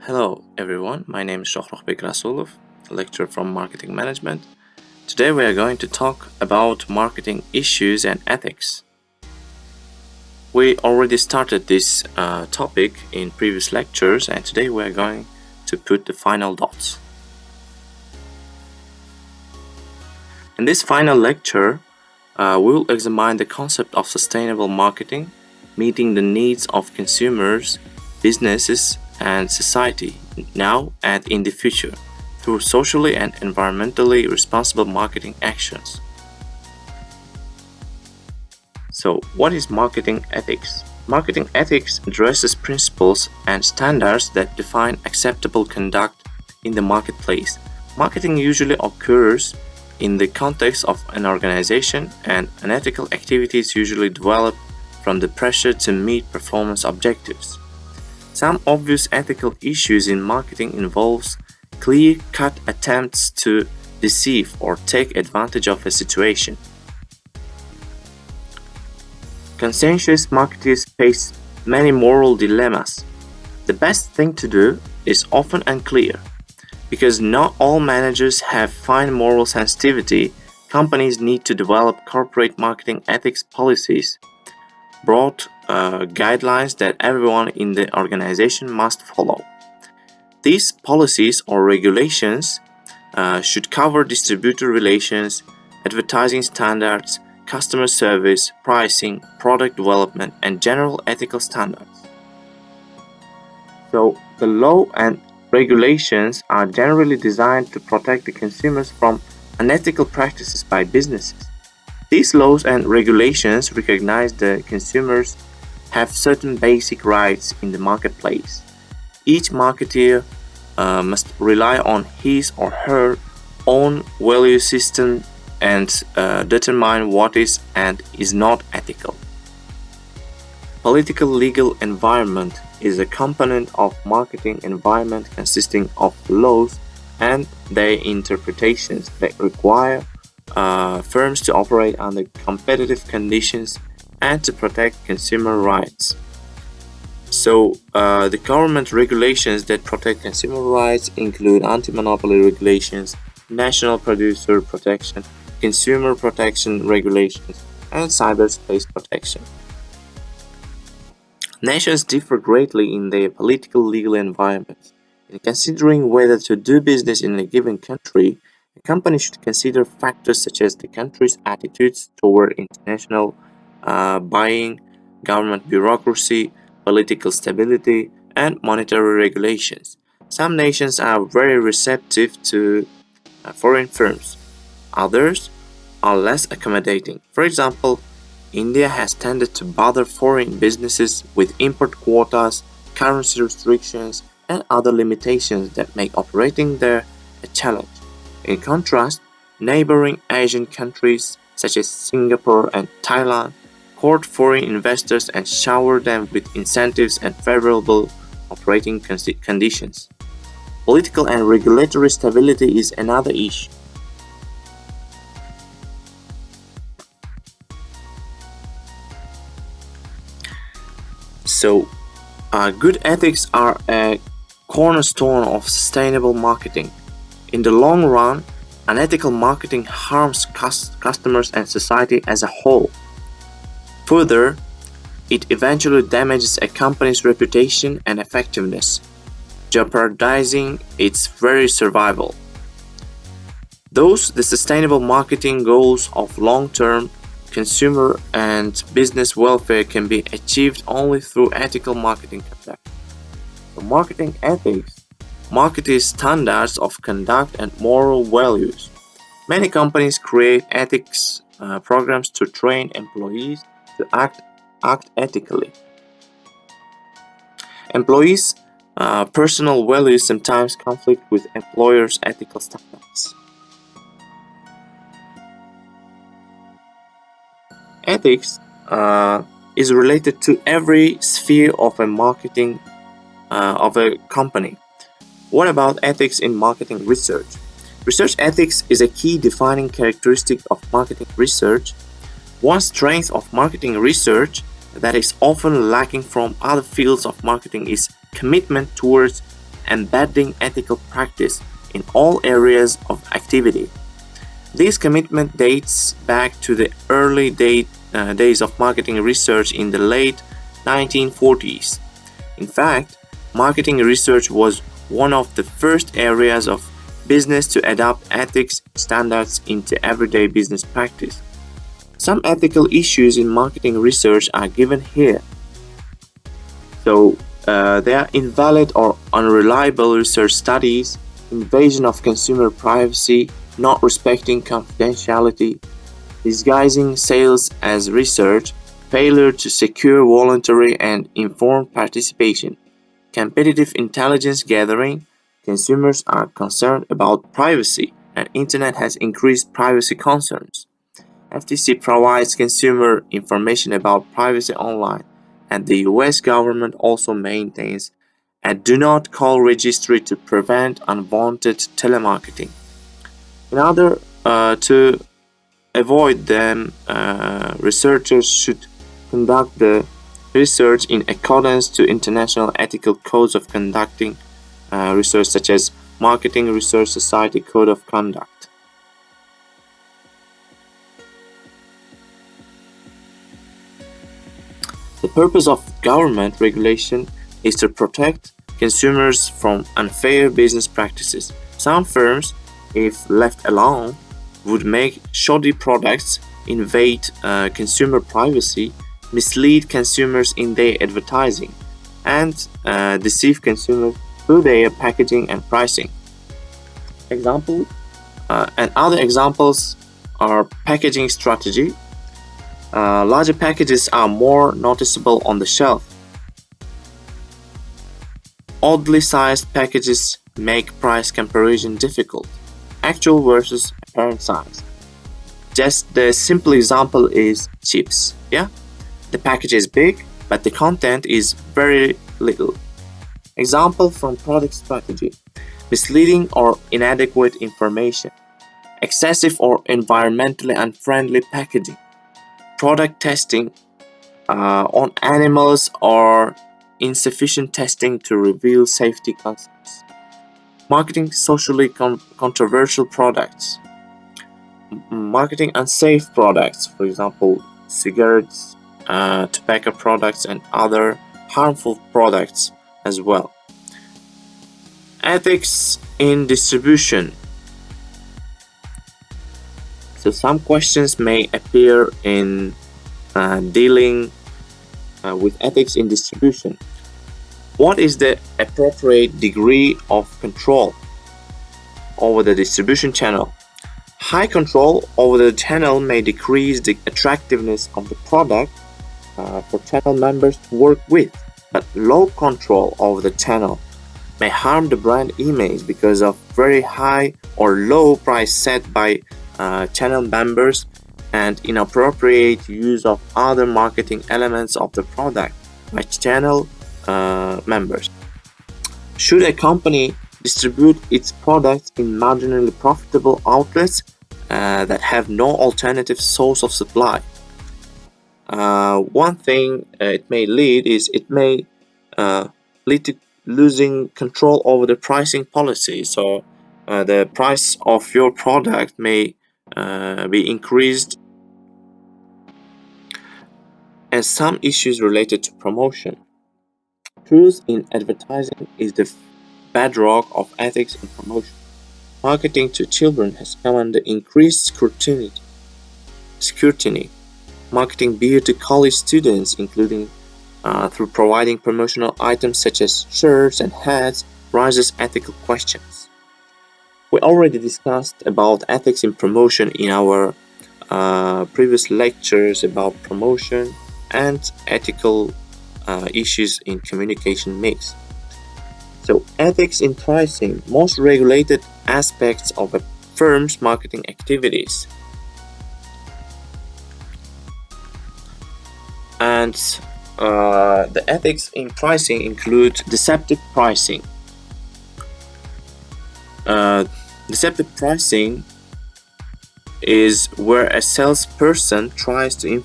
Hello everyone, my name is Shohrukh Rasulov, a lecturer from Marketing Management. Today we are going to talk about marketing issues and ethics. We already started this topic in previous lectures, and today we are going to put the final dots. In this final lecture, we will examine the concept of sustainable marketing, meeting the needs of consumers, businesses, and society now and in the future through socially and environmentally responsible marketing actions. So, what is marketing ethics? Marketing ethics addresses principles and standards that define acceptable conduct in the marketplace. Marketing usually occurs in the context of an organization, and unethical activities usually develop from the pressure to meet performance objectives. Some obvious ethical issues in marketing involves clear-cut attempts to deceive or take advantage of a situation. Conscientious marketers face many moral dilemmas. The best thing to do is often unclear. Because not all managers have fine moral sensitivity, companies need to develop corporate marketing ethics policies, broad guidelines that everyone in the organization must follow. These policies or regulations should cover distributor relations, advertising standards, customer service, pricing, product development, and general ethical standards. So, the law and regulations are generally designed to protect the consumers from unethical practices by businesses. These laws and regulations recognize that consumers have certain basic rights in the marketplace. Each marketer must rely on his or her own value system and determine what is and is not ethical. Political legal environment is a component of marketing environment consisting of laws and their interpretations that require firms to operate under competitive conditions and to protect consumer rights. So, the government regulations that protect consumer rights include anti-monopoly regulations, national producer protection, consumer protection regulations, and cyberspace protection. Nations differ greatly in their political legal environments. In considering whether to do business in a given country, a company should consider factors such as the country's attitudes toward international buying, government bureaucracy, political stability, and monetary regulations. Some nations are very receptive to foreign firms. Others are less accommodating. For example, India has tended to bother foreign businesses with import quotas, currency restrictions, and other limitations that make operating there a challenge. In contrast, neighboring Asian countries such as Singapore and Thailand court foreign investors and shower them with incentives and favorable operating conditions. Political and regulatory stability is another issue. So, good ethics are a cornerstone of sustainable marketing. In the long run, unethical marketing harms customers and society as a whole. Further, it eventually damages a company's reputation and effectiveness, jeopardizing its very survival. Thus, the sustainable marketing goals of long-term consumer and business welfare can be achieved only through ethical marketing conduct. So marketing ethics marketing standards of conduct and moral values. Many companies create ethics programs to train employees to act ethically. Employees' personal values sometimes conflict with employers' ethical standards. Ethics is related to every sphere of a marketing of a company. What about ethics in marketing research? Research ethics is a key defining characteristic of marketing research. One strength of marketing research that is often lacking from other fields of marketing is commitment towards embedding ethical practice in all areas of activity. This commitment dates back to the early days of marketing research in the late 1940s. In fact, marketing research was one of the first areas of business to adopt ethics standards into everyday business practice. Some ethical issues in marketing research are given here. So, they are invalid or unreliable research studies, invasion of consumer privacy, not respecting confidentiality, disguising sales as research, failure to secure voluntary and informed participation, competitive intelligence gathering. Consumers are concerned about privacy, and Internet has increased privacy concerns. FTC provides consumer information about privacy online, and the US government also maintains a do not call registry to prevent unwanted telemarketing. In order to avoid them, researchers should conduct the research in accordance to international ethical codes of conducting research, such as Marketing Research Society Code of Conduct. The purpose of government regulation is to protect consumers from unfair business practices. Some firms, if left alone, would make shoddy products, invade consumer privacy, mislead consumers in their advertising, and deceive consumers through their packaging and pricing. And other examples are packaging strategy. Larger packages are more noticeable on the shelf. Oddly sized packages make price comparison difficult. Actual versus apparent size. Just the simple example is chips. Yeah, the package is big, but the content is very little. Example from product strategy: misleading or inadequate information, excessive or environmentally unfriendly packaging, product testing on animals or insufficient testing to reveal safety concerns, marketing socially controversial products, marketing unsafe products, for example, cigarettes, tobacco products, and other harmful products as well. Ethics in distribution. So some questions may appear in dealing with ethics in distribution. What is the appropriate degree of control over the distribution channel? High control over the channel may decrease the attractiveness of the product for channel members to work with, but low control over the channel may harm the brand image because of very high or low price set by channel members and inappropriate use of other marketing elements of the product by channel members. Should a company distribute its products in marginally profitable outlets that have no alternative source of supply? One thing it may lead to losing control over the pricing policy. So the price of your product may be increased, and some issues related to promotion. Truth in advertising is the bedrock of ethics in promotion. Marketing to children has come under increased scrutiny. Marketing beer to college students, including through providing promotional items such as shirts and hats, raises ethical questions. We already discussed about ethics in promotion in our previous lectures about promotion and ethical issues in communication mix. So, ethics in pricing, most regulated aspects of a firm's marketing activities. And the ethics in pricing include deceptive pricing. Deceptive pricing is where a salesperson tries to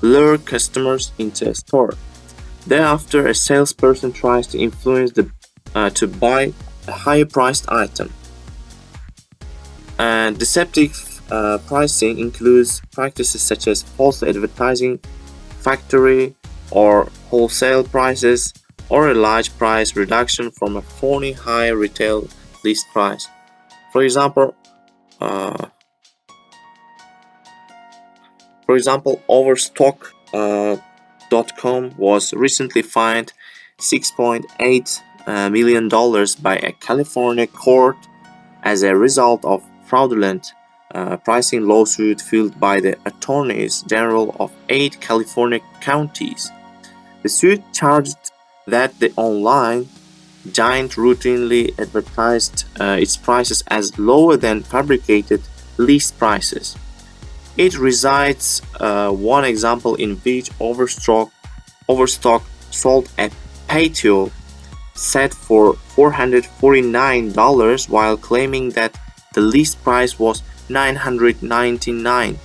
lure customers into a store. Thereafter, a salesperson tries to influence the to buy a higher priced item. And deceptive pricing includes practices such as false advertising, factory or wholesale prices, or a large price reduction from a phony high retail list price. For example, uh, Overstock.com was recently fined $6.8 million by a California court as a result of fraudulent pricing lawsuit filed by the attorneys general of 8 California counties. The suit charged that the online giant routinely advertised its prices as lower than fabricated list prices. It recites one example in which Overstock sold a patio set for $449 while claiming that the list price was $999.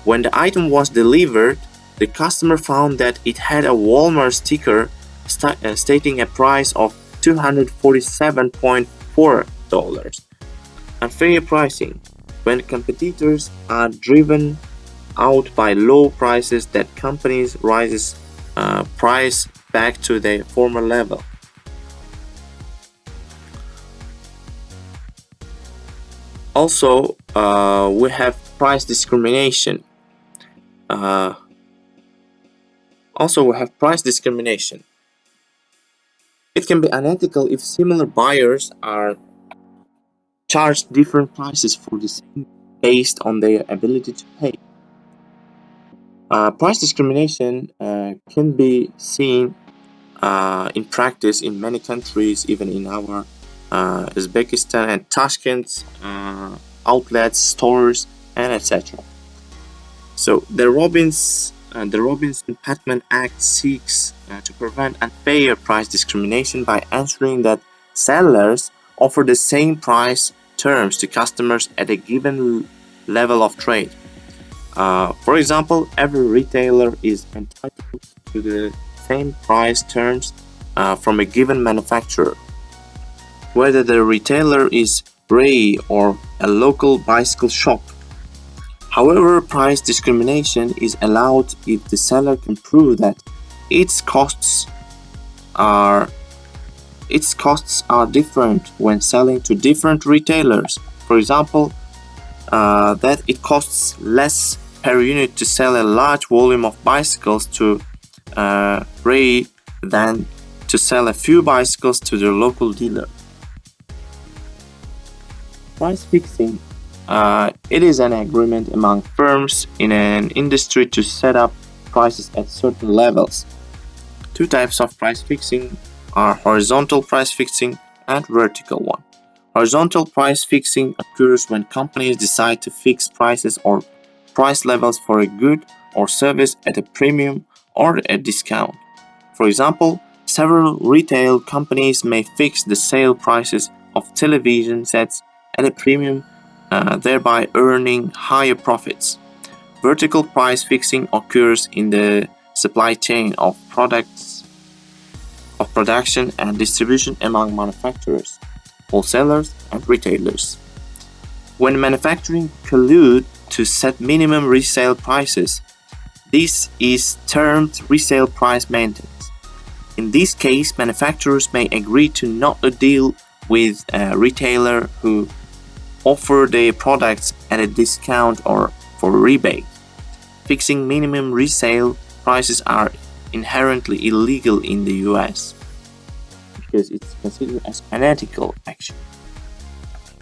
When the item was delivered, the customer found that it had a Walmart sticker stating a price of $247.4. Unfair pricing. When competitors are driven out by low prices, that companies raises price back to their former level. Also, we have price discrimination. Uh, It can be unethical if similar buyers are charged different prices for the same based on their ability to pay. Price discrimination can be seen in practice in many countries, even in our Uzbekistan and Tashkent outlets, stores, and etc. So the Robinson-Patman Act seeks to prevent unfair price discrimination by ensuring that sellers offer the same price terms to customers at a given level of trade. For example, every retailer is entitled to the same price terms from a given manufacturer, whether the retailer is Ray or a local bicycle shop. However, price discrimination is allowed if the seller can prove that its costs are different when selling to different retailers. For example, that it costs less per unit to sell a large volume of bicycles to Ray than to sell a few bicycles to their local dealer. Price fixing. It is an agreement among firms in an industry to set up prices at certain levels. Two types of price fixing are horizontal price fixing and vertical one. Horizontal price fixing occurs when companies decide to fix prices or price levels for a good or service at a premium or a discount. For example, several retail companies may fix the sale prices of television sets at a premium, thereby earning higher profits. Vertical price fixing occurs in the supply chain of production and distribution among manufacturers, wholesalers, and retailers. When manufacturing collude to set minimum resale prices, this is termed resale price maintenance. In this case, manufacturers may agree to not deal with a retailer who offer their products at a discount or for rebate. Fixing minimum resale prices are inherently illegal in the US because it's considered as unethical action.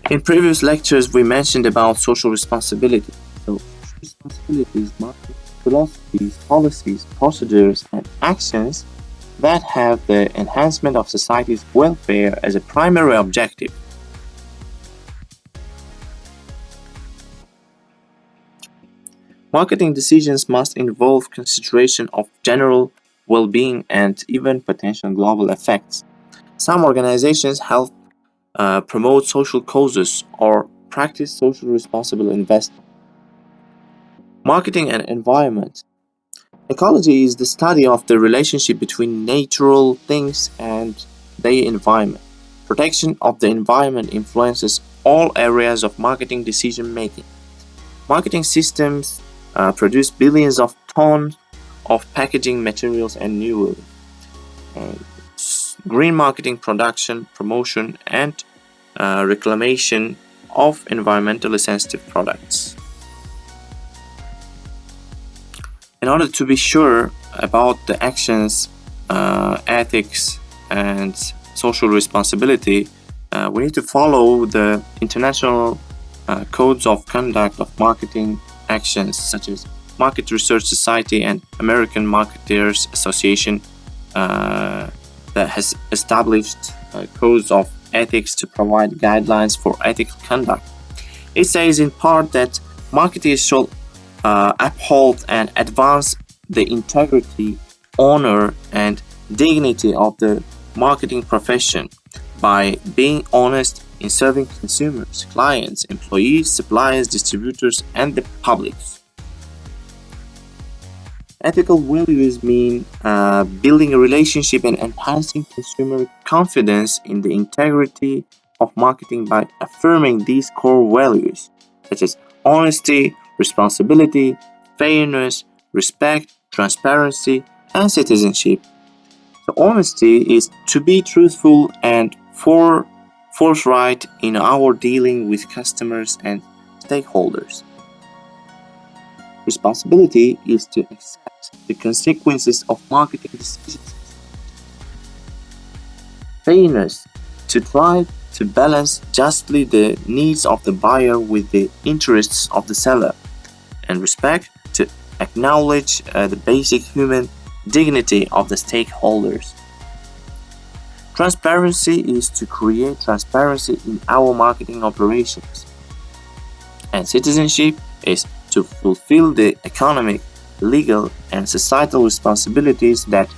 In previous lectures, we mentioned about social responsibility. So, social responsibility is market philosophies, policies, procedures, and actions that have the enhancement of society's welfare as a primary objective. Marketing decisions must involve consideration of general well-being and even potential global effects. Some organizations help promote social causes or practice social responsible investment. Marketing and environment. Ecology is the study of the relationship between natural things and their environment. Protection of the environment influences all areas of marketing decision making. Marketing systems produce billions of tons of packaging materials annually. Uh, Green marketing, production, promotion, and reclamation of environmentally sensitive products. In order to be sure about the actions, ethics, and social responsibility, we need to follow the international codes of conduct of marketing actions, such as Market Research Society and American Marketers Association, that has established codes of ethics to provide guidelines for ethical conduct. It says in part that marketers should uphold and advance the integrity, honor, and dignity of the marketing profession by being honest in serving consumers, clients, employees, suppliers, distributors, and the public. Ethical values mean building a relationship and enhancing consumer confidence in the integrity of marketing by affirming these core values, such as honesty, responsibility, fairness, respect, transparency, and citizenship. So honesty is to be truthful and forthright in our dealing with customers and stakeholders. Responsibility is to accept the consequences of marketing decisions. Fairness, to try to balance justly the needs of the buyer with the interests of the seller. And respect, to acknowledge the basic human dignity of the stakeholders. Transparency is to create transparency in our marketing operations. And citizenship is to fulfill the economic, legal, and societal responsibilities that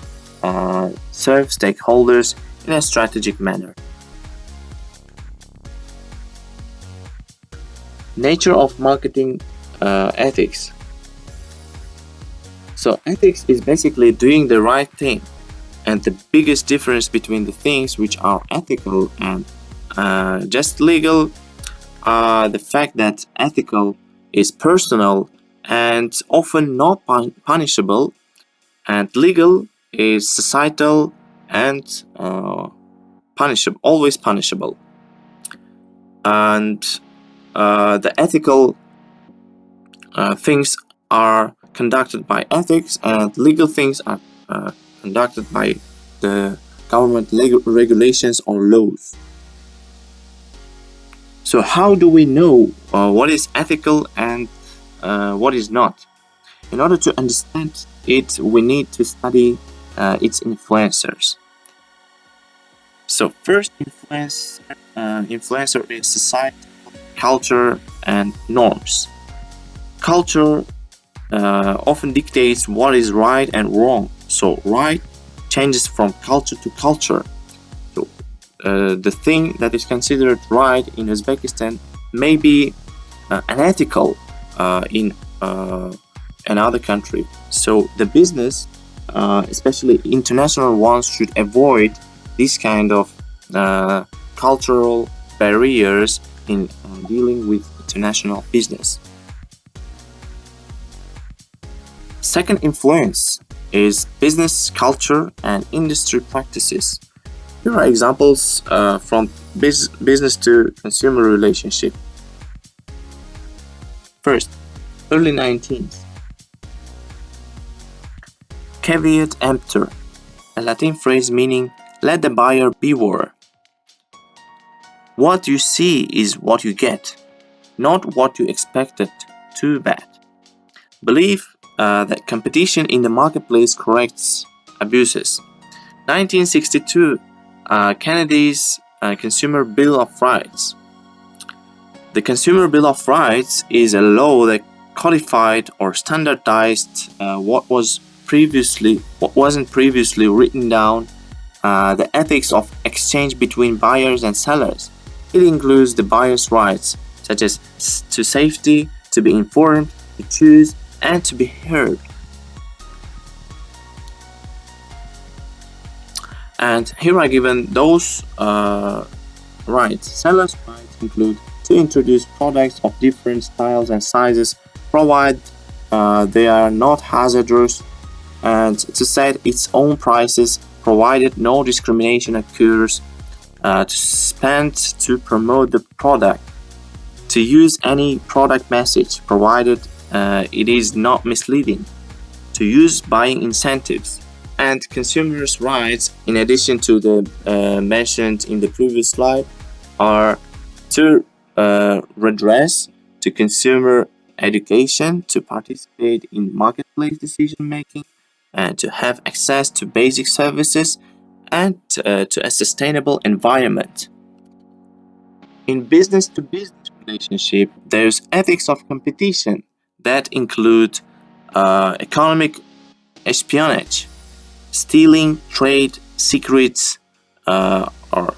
serve stakeholders in a strategic manner. Nature of marketing ethics. So ethics is basically doing the right thing, and the biggest difference between the things which are ethical and just legal, the fact that ethical is personal and often not punishable, and legal is societal and punishable, always punishable. And the ethical things are conducted by ethics, and legal things are conducted by the government regulations or laws. So how do we know what is ethical and what is not? In order to understand it, we need to study its influencers. So first influencer is society, culture, and norms. Culture often dictates what is right and wrong. So right changes from culture to culture. So the thing that is considered right in Uzbekistan may be unethical in another country. So the business, especially international ones, should avoid this kind of cultural barriers in dealing with international business. Second influence is business culture and industry practices. Here are examples from business to consumer relationship. First, early 19th. Caveat emptor, a Latin phrase meaning let the buyer beware. What you see is what you get, not what you expected. Too bad. Believe that competition in the marketplace corrects abuses. 1962, Kennedy's Consumer Bill of Rights. The Consumer Bill of Rights is a law that codified or standardized what wasn't previously written down, the ethics of exchange between buyers and sellers. It includes the buyer's rights, such as to safety, to be informed, to choose, and to be heard. And here are given those rights. Sellers' rights include to introduce products of different styles and sizes, provide they are not hazardous, and to set its own prices, provided no discrimination occurs, to spend to promote the product, to use any product message, provided it is not misleading, to use buying incentives, and consumers' rights, in addition to the mentioned in the previous slide, are to redress, to consumer education, to participate in marketplace decision making, and to have access to basic services, and to a sustainable environment. In business to business relationship, there's ethics of competition that include economic espionage, stealing trade secrets, or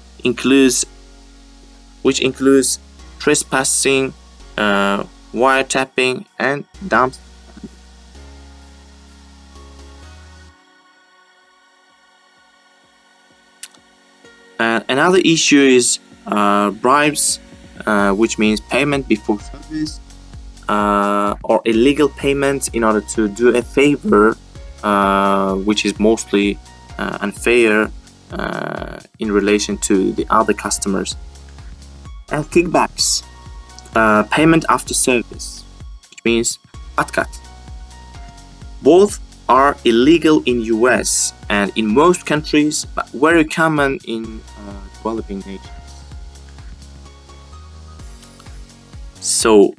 which includes trespassing, wiretapping, and dump. Another issue is bribes, which means payment before service, or illegal payments in order to do a favor, which is mostly unfair in relation to the other customers. And kickbacks, payment after service, which means atkat. Both are illegal in US and in most countries, but very common in developing nations. So,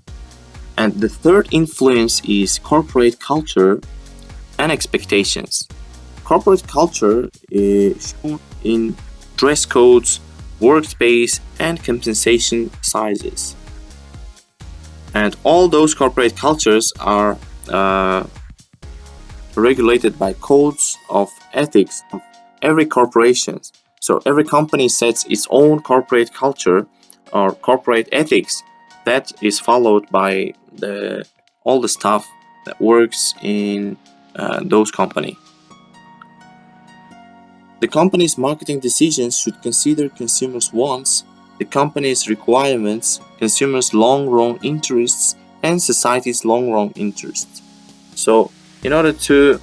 and the third influence is corporate culture and expectations. Corporate culture is shown in dress codes, workspace, and compensation sizes. And all those corporate cultures are regulated by codes of ethics of every corporation. So every company sets its own corporate culture or corporate ethics that is followed by all the staff that works in those companies. The company's marketing decisions should consider consumers' wants, the company's requirements, consumers' long-run interests, and society's long-run interests. So, in order to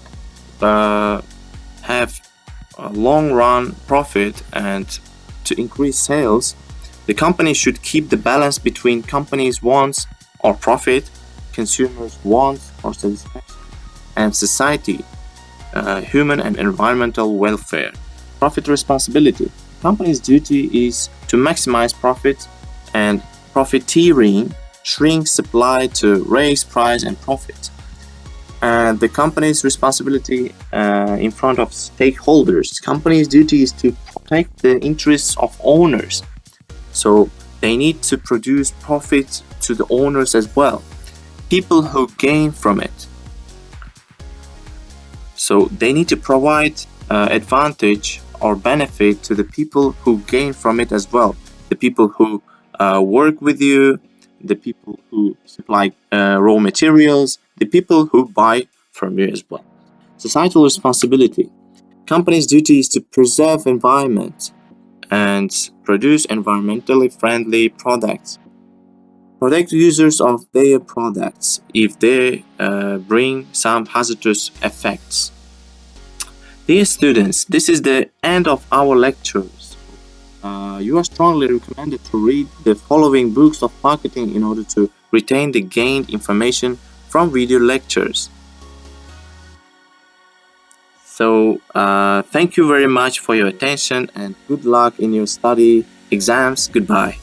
have a long-run profit and to increase sales, the company should keep the balance between company's wants or profit, consumers' wants or satisfaction, and society, human and environmental welfare. Profit responsibility. Company's duty is to maximize profit, and profiteering shrinks supply to raise price and profit. The company's responsibility in front of stakeholders. Company's duty is to protect the interests of owners. So they need to produce profit to the owners as well. People who gain from it. So they need to provide advantage or benefit to the people who gain from it as well. The people who work with you, the people who supply raw materials, the people who buy from you as well. Societal responsibility. Companies' duty is to preserve environment and produce environmentally friendly products. Protect users of their products if they bring some hazardous effects. Dear students, this is the end of our lectures. You are strongly recommended to read the following books of marketing in order to retain the gained information from video lectures. So, thank you very much for your attention and good luck in your study exams. Goodbye.